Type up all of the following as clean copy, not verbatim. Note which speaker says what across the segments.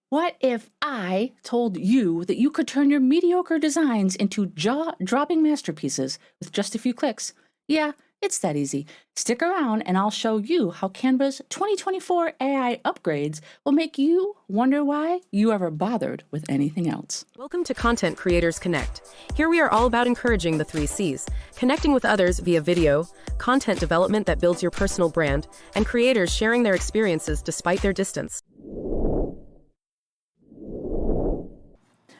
Speaker 1: What if I told you that you could turn your mediocre designs into jaw-dropping masterpieces with just a few clicks? Yeah, it's that easy. Stick around and I'll show you how Canva's 2024 AI upgrades will make you wonder why you ever bothered with anything else.
Speaker 2: Welcome to Content Creators Connect. Here we are all about encouraging the 3 C's: connecting with others via video, content development that builds your personal brand, and creators sharing their experiences despite their distance.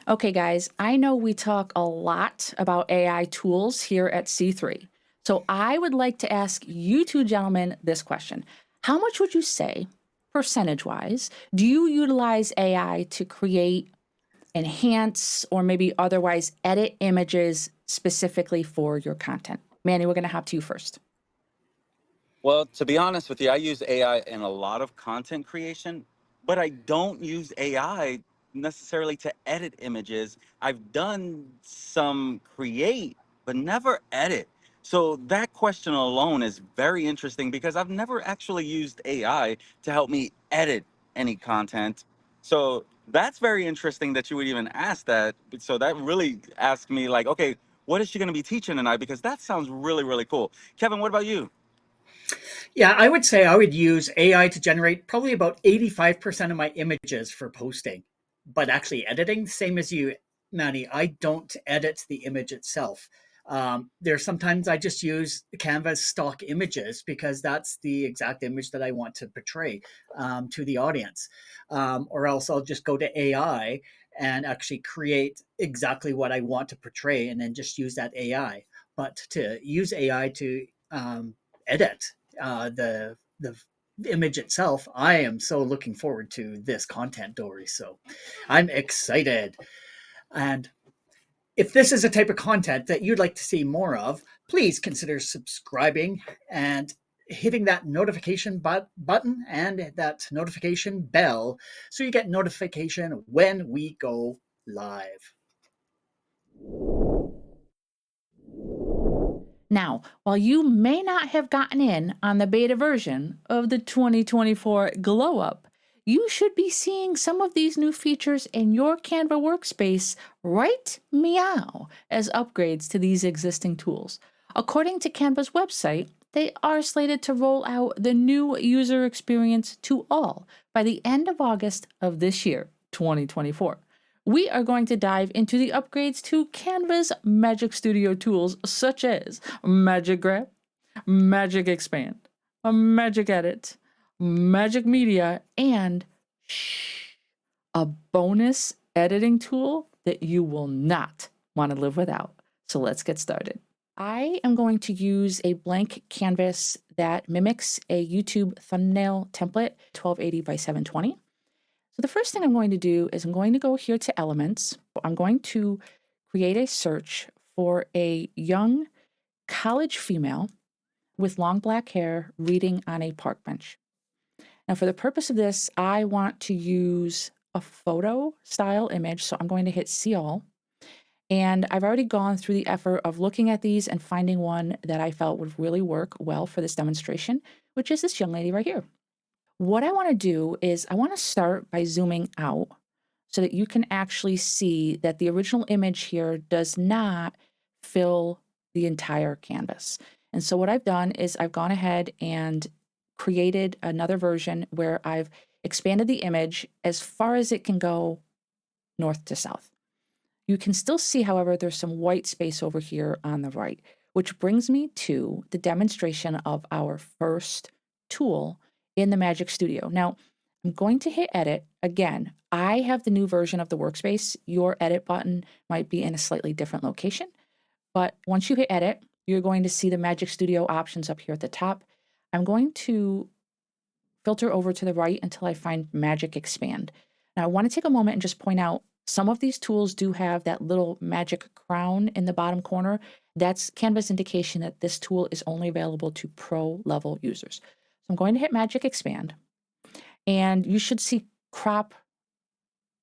Speaker 1: Okay, guys, I know we talk a lot about AI tools here at C3. So I would like to ask you two gentlemen this question. How much would you say, percentage wise, do you utilize AI to create, enhance, or maybe otherwise edit images specifically for your content? Manny, we're going to hop to you first.
Speaker 3: Well, to be honest with you, I use AI in a lot of content creation, but I don't use AI necessarily to edit images. I've done some create, but never edit. So that question alone is very interesting because I've never actually used AI to help me edit any content. So that's very interesting that you would even ask that. So that really asked me like, okay, what is she going to be teaching tonight? Because that sounds really, really cool. Kevin, what about you?
Speaker 4: Yeah, I would say I would use AI to generate probably about 85% of my images for posting. But actually, editing, same as you, Manny, I don't edit the image itself. There's sometimes I just use Canva's stock images because that's the exact image that I want to portray to the audience. Or else I'll just go to AI and actually create exactly what I want to portray and then just use that AI. But to use AI to edit the image itself, I am so looking forward to this content, Dory. So I'm excited. And if this is a type of content that you'd like to see more of, please consider subscribing and hitting that notification button and that notification bell so you get notification when we go live.
Speaker 1: Now, while you may not have gotten in on the beta version of the 2024 Glow Up, you should be seeing some of these new features in your Canva workspace right meow as upgrades to these existing tools. According to Canva's website, they are slated to roll out the new user experience to all by the end of August of this year, 2024. We are going to dive into the upgrades to Canva's Magic Studio tools such as Magic Grab, Magic Expand, a Magic Edit, Magic Media, and a bonus editing tool that you will not want to live without. So let's get started. I am going to use a blank canvas that mimics a YouTube thumbnail template, 1280 by 720. So the first thing I'm going to do is I'm going to go here to Elements. I'm going to create a search for a young college female with long black hair reading on a park bench. Now, for the purpose of this, I want to use a photo style image. So I'm going to hit See All. And I've already gone through the effort of looking at these and finding one that I felt would really work well for this demonstration, which is this young lady right here. What I want to do is I want to start by zooming out so that you can actually see that the original image here does not fill the entire canvas. And so what I've done is I've gone ahead and created another version where I've expanded the image as far as it can go north to south. You can still see, however, there's some white space over here on the right, which brings me to the demonstration of our first tool in the Magic Studio. Now, I'm going to hit edit. Again, I have the new version of the workspace. Your edit button might be in a slightly different location. But once you hit edit, you're going to see the Magic Studio options up here at the top. I'm going to filter over to the right until I find Magic Expand. Now, I want to take a moment and just point out some of these tools do have that little magic crown in the bottom corner. That's Canva's indication that this tool is only available to pro level users. So I'm going to hit Magic Expand, and you should see crop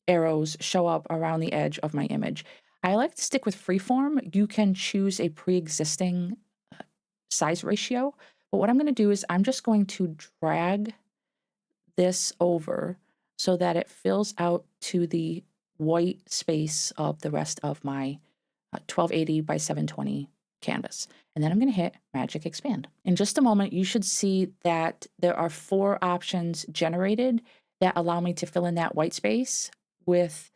Speaker 1: arrows show up around the edge of my image. I like to stick with freeform. You can choose a pre-existing size ratio, but what I'm going to do is I'm just going to drag this over so that it fills out to the white space of the rest of my 1280 by 720 canvas. And then I'm going to hit Magic Expand. In just a moment, you should see that there are 4 options generated that allow me to fill in that white space with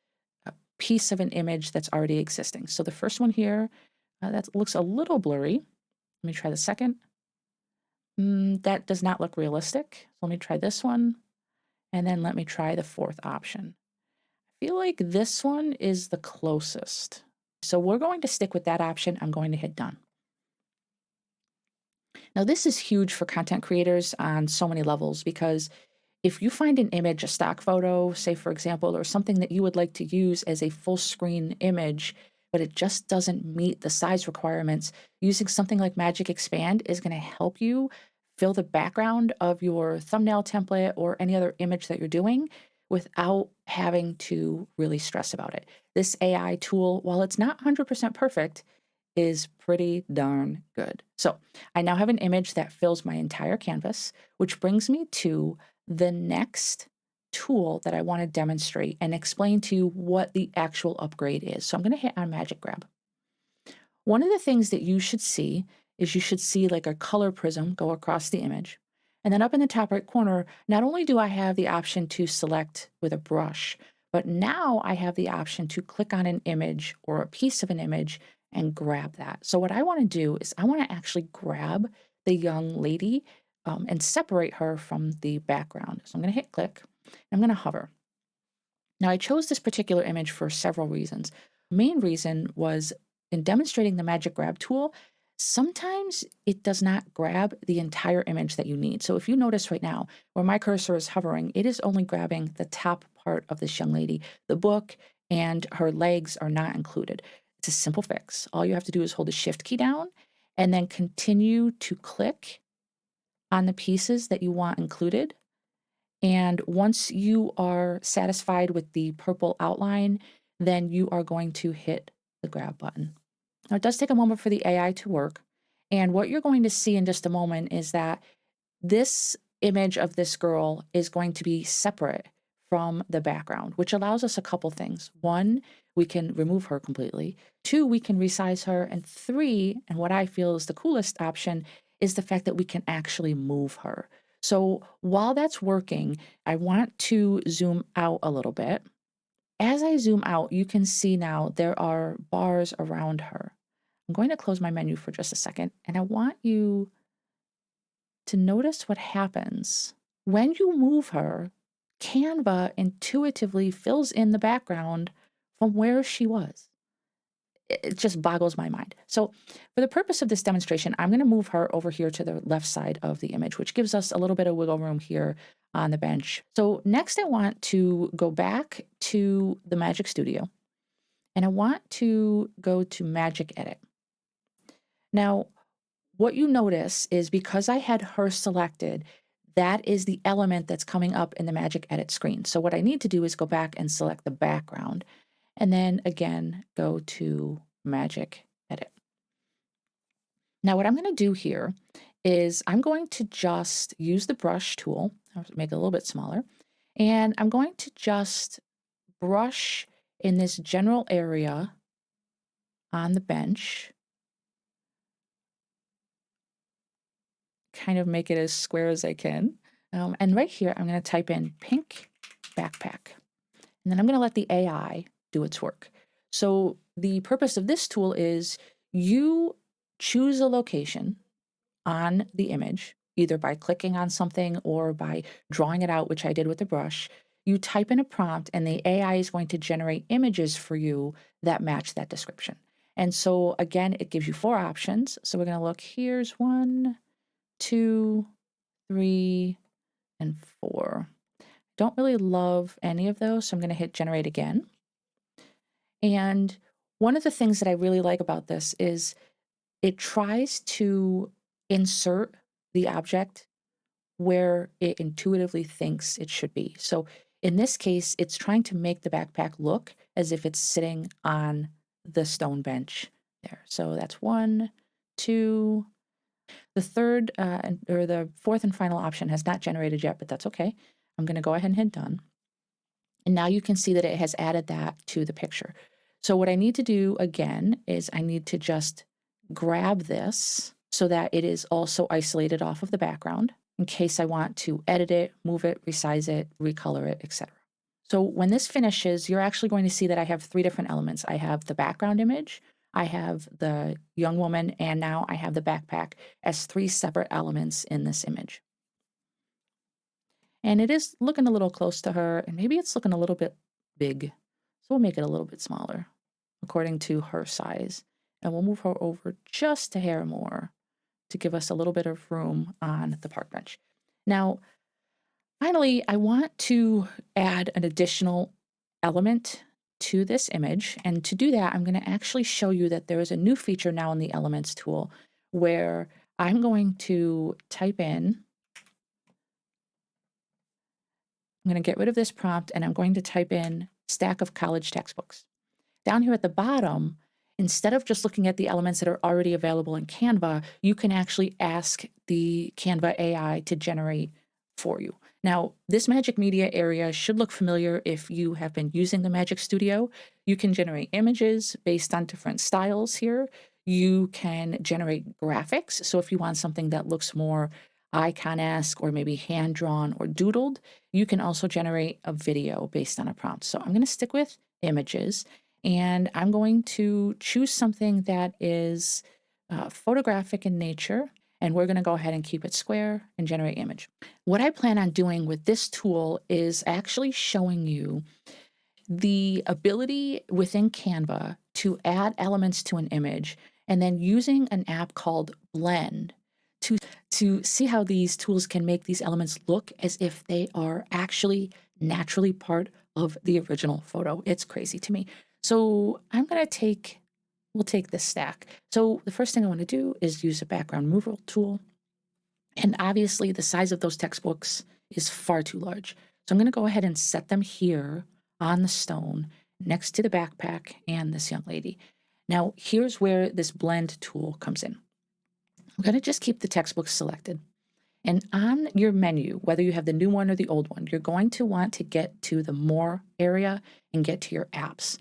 Speaker 1: a piece of an image that's already existing. So the first one here, that looks a little blurry. Let me try the second. That does not look realistic. So let me try this one. And then let me try the 4th option. I feel like this one is the closest. So we're going to stick with that option. I'm going to hit done. Now, this is huge for content creators on so many levels, because if you find an image, a stock photo, say, for example, or something that you would like to use as a full screen image, but it just doesn't meet the size requirements, using something like Magic Expand is going to help you fill the background of your thumbnail template or any other image that you're doing without having to really stress about it. This AI tool, while it's not 100% perfect, is pretty darn good. So I now have an image that fills my entire canvas, which brings me to the next tool that I want to demonstrate and explain to you what the actual upgrade is. So I'm going to hit on Magic Grab. One of the things that you should see is you should see like a color prism go across the image. And then up in the top right corner, not only do I have the option to select with a brush, but now I have the option to click on an image or a piece of an image and grab that. So what I want to do is I want to actually grab the young lady and separate her from the background. So I'm going to hit click. And I'm going to hover. Now I chose this particular image for several reasons. Main reason was in demonstrating the Magic Grab tool, sometimes it does not grab the entire image that you need. So if you notice right now where my cursor is hovering, it is only grabbing the top part of this young lady. The book and her legs are not included. It's a simple fix. All you have to do is hold the Shift key down and then continue to click on the pieces that you want included. And once you are satisfied with the purple outline, then you are going to hit the grab button. Now, it does take a moment for the AI to work. And what you're going to see in just a moment is that this image of this girl is going to be separate from the background, which allows us a couple things. 1, we can remove her completely. 2, we can resize her. And 3, and what I feel is the coolest option, is the fact that we can actually move her. So while that's working, I want to zoom out a little bit. As I zoom out, you can see now there are bars around her. I'm going to close my menu for just a second, and I want you to notice what happens. When you move her, Canva intuitively fills in the background from where she was. It just boggles my mind. So for the purpose of this demonstration, I'm going to move her over here to the left side of the image, which gives us a little bit of wiggle room here on the bench. So next I want to go back to the Magic Studio, and I want to go to Magic Edit. Now, what you notice is because I had her selected, that is the element that's coming up in the Magic Edit screen. So what I need to do is go back and select the background, and then again, go to Magic Edit. Now what I'm going to do here is I'm going to just use the brush tool, I'll make it a little bit smaller, and I'm going to just brush in this general area on the bench, kind of make it as square as I can. And right here, I'm going to type in pink backpack, and then I'm going to let the AI do its work. So the purpose of this tool is you choose a location on the image, either by clicking on something or by drawing it out, which I did with the brush. You type in a prompt and the AI is going to generate images for you that match that description. And so again, it gives you 4 options. So we're going to look, here's 1, 2, 3, and 4. Don't really love any of those, so I'm going to hit generate again. And one of the things that I really like about this is it tries to insert the object where it intuitively thinks it should be. So in this case, it's trying to make the backpack look as if it's sitting on the stone bench there. So that's 1, 2. The third or the 4th and final option has not generated yet, but that's okay. I'm going to go ahead and hit done. And now you can see that it has added that to the picture. So what I need to do again is I need to just grab this so that it is also isolated off of the background in case I want to edit it, move it, resize it, recolor it, etc. So when this finishes, you're actually going to see that I have 3 different elements. I have the background image, I have the young woman, and now I have the backpack as 3 separate elements in this image. And it is looking a little close to her, and maybe it's looking a little bit big. So we'll make it a little bit smaller according to her size. And we'll move her over just a hair more to give us a little bit of room on the park bench. Now, finally, I want to add an additional element to this image. And to do that, I'm going to actually show you that there is a new feature now in the Elements tool where I'm going to type in, I'm going to get rid of this prompt and I'm going to type in stack of college textbooks. Down here at the bottom, instead of just looking at the elements that are already available in Canva, you can actually ask the Canva AI to generate for you. Now, this Magic Media area should look familiar if you have been using the Magic Studio. You can generate images based on different styles here. You can generate graphics. So if you want something that looks more icon-esque or maybe hand-drawn or doodled, you can also generate a video based on a prompt. So I'm going to stick with images. And I'm going to choose something that is photographic in nature, and we're going to go ahead and keep it square and generate image. What I plan on doing with this tool is actually showing you the ability within Canva to add elements to an image, and then using an app called Blend to see how these tools can make these elements look as if they are actually naturally part of the original photo. It's crazy to me. So I'm going to we'll take this stack. So the first thing I want to do is use a background removal tool. And obviously the size of those textbooks is far too large. So I'm going to go ahead and set them here on the stone next to the backpack and this young lady. Now here's where this blend tool comes in. I'm going to just keep the textbooks selected. And on your menu, whether you have the new one or the old one, you're going to want to get to the More area and get to your apps.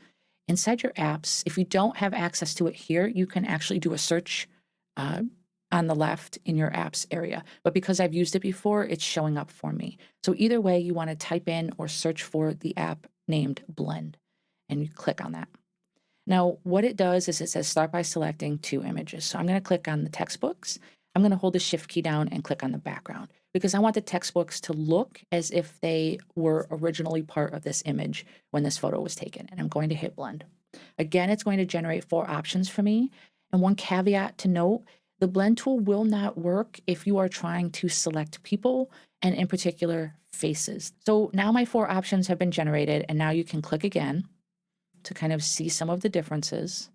Speaker 1: Inside your apps, if you don't have access to it here, you can actually do a search on the left in your apps area. But because I've used it before, it's showing up for me. So either way, you want to type in or search for the app named Blend, and you click on that. Now, what it does is it says start by selecting 2 images. So I'm going to click on the textbooks. I'm going to hold the shift key down and click on the background because I want the textbooks to look as if they were originally part of this image when this photo was taken. And I'm going to hit blend. Again, it's going to generate 4 options for me. And one caveat to note, the blend tool will not work if you are trying to select people and in particular faces. So now my 4 options have been generated, and now you can click again to kind of see some of the differences.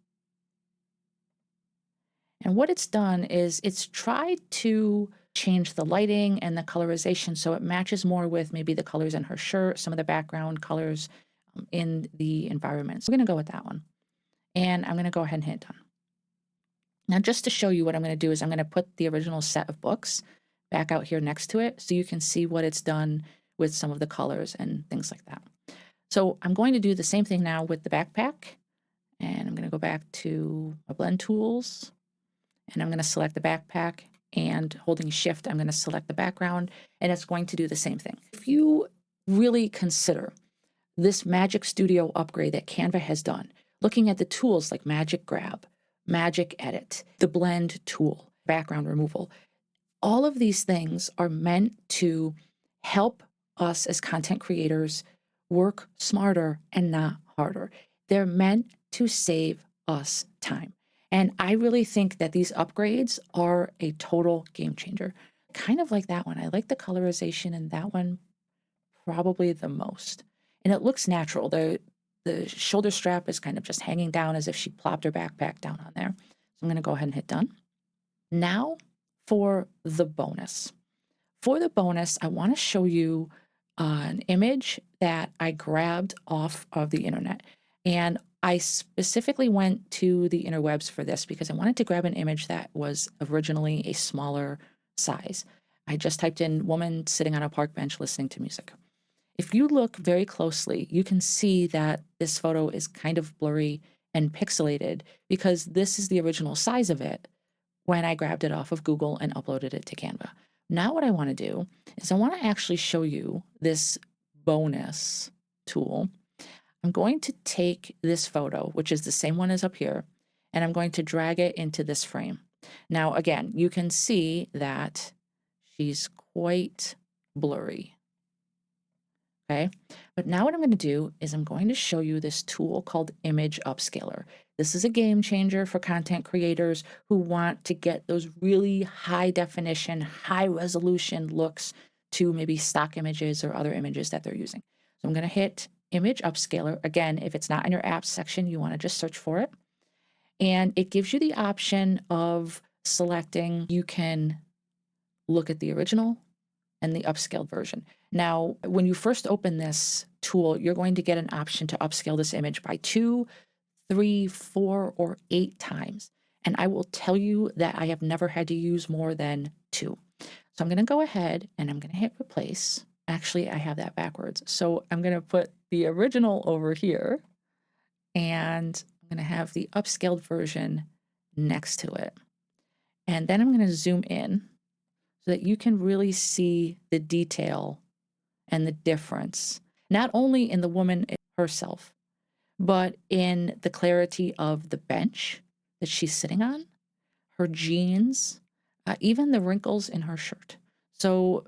Speaker 1: And what it's done is it's tried to change the lighting and the colorization so it matches more with maybe the colors in her shirt, some of the background colors in the environment. So we're going to go with that one. And I'm going to go ahead and hit done. Now, just to show you what I'm going to do is I'm going to put the original set of books back out here next to it so you can see what it's done with some of the colors and things like that. So I'm going to do the same thing now with the backpack. And I'm going to go back to my blend tools. And I'm going to select the backpack, and holding shift, I'm going to select the background, and it's going to do the same thing. If you really consider this Magic Studio upgrade that Canva has done, looking at the tools like Magic Grab, Magic Edit, the blend tool, background removal, all of these things are meant to help us as content creators work smarter and not harder. They're meant to save us time. And I really think that these upgrades are a total game changer. Kind of like that one. I like the colorization in that one probably the most. And it looks natural. The shoulder strap is kind of just hanging down as if she plopped her backpack down on there. So I'm going to go ahead and hit done. Now for the bonus. For the bonus, I want to show you an image that I grabbed off of the internet. And I specifically went to the interwebs for this because I wanted to grab an image that was originally a smaller size. I just typed in woman sitting on a park bench listening to music. If you look very closely, you can see that this photo is kind of blurry and pixelated because this is the original size of it when I grabbed it off of Google and uploaded it to Canva. Now what I want to do is I want to actually show you this bonus tool. I'm going to take this photo, which is the same one as up here, and I'm going to drag it into this frame. Now, again, you can see that she's quite blurry. Okay, but now what I'm going to do is I'm going to show you this tool called Image Upscaler. This is a game changer for content creators who want to get those really high definition, high resolution looks to maybe stock images or other images that they're using. So I'm going to hit Image Upscaler. Again, if it's not in your apps section, you want to just search for it. And it gives you the option of selecting, you can look at the original and the upscaled version. Now, when you first open this tool, you're going to get an option to upscale this image by 2, 3, 4, or 8 times. And I will tell you that I have never had to use more than 2. So I'm going to go ahead and I'm going to hit replace. Actually, I have that backwards. So I'm going to put the original over here and I'm going to have the upscaled version next to it. And then I'm going to zoom in so that you can really see the detail and the difference, not only in the woman herself, but in the clarity of the bench that she's sitting on, her jeans, even the wrinkles in her shirt. So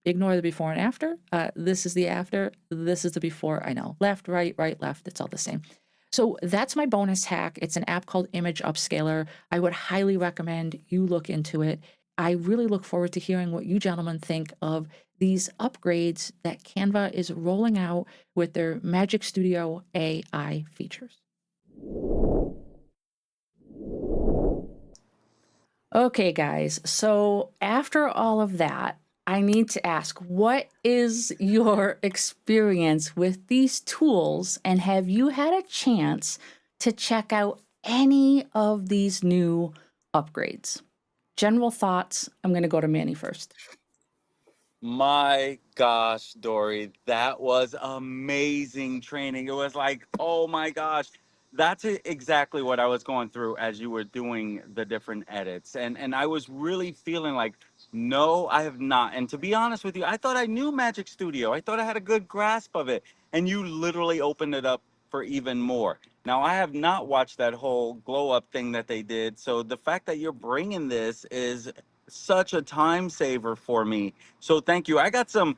Speaker 1: ignore the before and after. This is the after. This is the before. I know. Left, right, left. It's all the same. So that's my bonus hack. It's an app called Image Upscaler. I would highly recommend you look into it. I really look forward to hearing what you gentlemen think of these upgrades that Canva is rolling out with their Magic Studio AI features. Okay, guys, so after all of that, I need to ask, what is your experience with these tools, and have you had a chance to check out any of these new upgrades? General thoughts. I'm going to go to Manny first.
Speaker 3: My gosh, Dory, that was amazing training. It was like, oh my gosh, that's exactly what I was going through as you were doing the different edits. And I was really feeling like, no, I have not. And to be honest with you, I thought I knew Magic Studio. I thought I had a good grasp of it. And you literally opened it up for even more. Now, I have not watched that whole glow up thing that they did. So the fact that you're bringing this is such a time saver for me. So thank you. I got some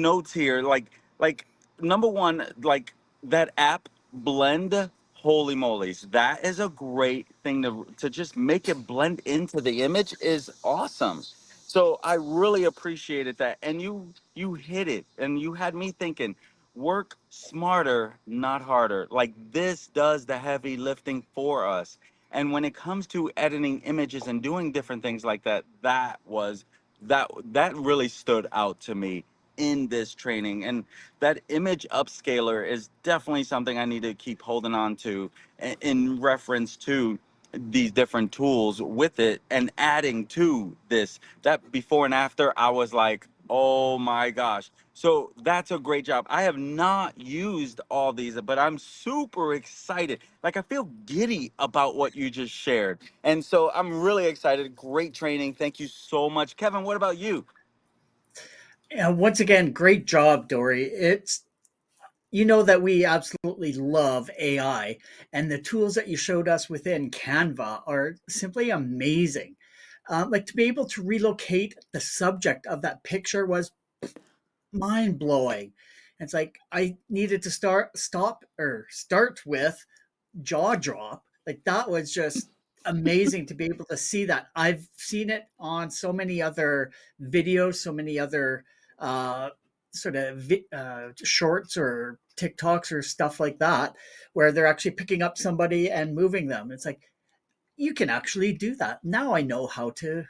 Speaker 3: notes here. Like number one, like that app blend. Holy moly's, that is a great thing to just make it blend into the image is awesome. So I really appreciated that, and you hit it, and you had me thinking. Work smarter, not harder. Like this does the heavy lifting for us. And when it comes to editing images and doing different things like that, that really stood out to me in this training. And that image upscaler is definitely something I need to keep holding on to in reference to these different tools with it and adding to this. That before and after, I was like, oh my gosh. So that's a great job. I have not used all these, but I'm super excited. Like I feel giddy about what you just shared. And so I'm really excited. Great training. Thank you so much. Kevin, what about you?
Speaker 4: Once again, great job, Dory. It's you know that we absolutely love AI, and the tools that you showed us within Canva are simply amazing. Like to be able to relocate the subject of that picture was mind blowing. It's like I needed to start with jaw drop. Like that was just amazing to be able to see that. I've seen it on so many other videos, so many other uh, shorts or TikToks or stuff like that, where they're actually picking up somebody and moving them. It's like you can actually do that. Now I know how to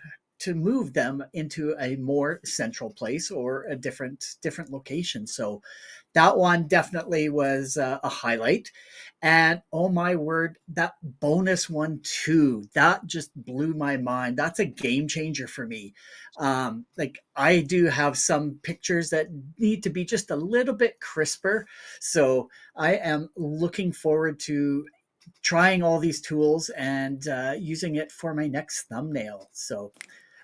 Speaker 4: move them into a more central place or a different location. So that one definitely was a highlight. And oh my word, that bonus one too, that just blew my mind. That's a game changer for me. Like I do have some pictures that need to be just a little bit crisper. So I am looking forward to trying all these tools and using it for my next thumbnail. So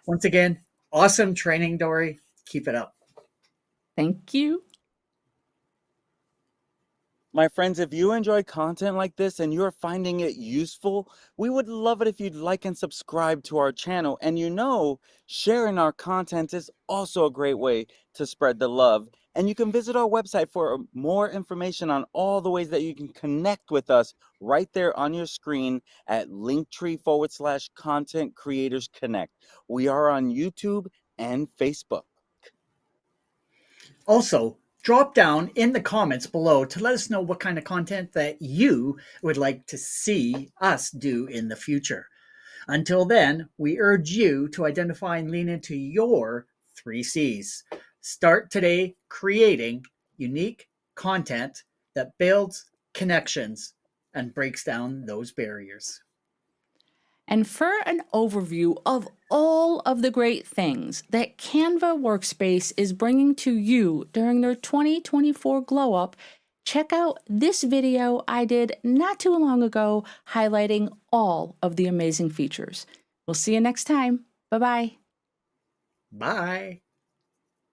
Speaker 4: once again, awesome training, Dory. Keep it up.
Speaker 1: Thank you.
Speaker 3: My friends, if you enjoy content like this and you're finding it useful, we would love it if you'd like and subscribe to our channel. And sharing our content is also a great way to spread the love. And you can visit our website for more information on all the ways that you can connect with us right there on your screen at linktree/content creators connect. We are on YouTube and Facebook.
Speaker 4: Also, drop down in the comments below to let us know what kind of content that you would like to see us do in the future. Until then, we urge you to identify and lean into your 3Cs. Start today creating unique content that builds connections and breaks down those barriers.
Speaker 1: And for an overview of all of the great things that Canva Workspace is bringing to you during their 2024 Glow Up, check out this video I did not too long ago highlighting all of the amazing features. We'll see you next time. Bye-bye.
Speaker 4: Bye.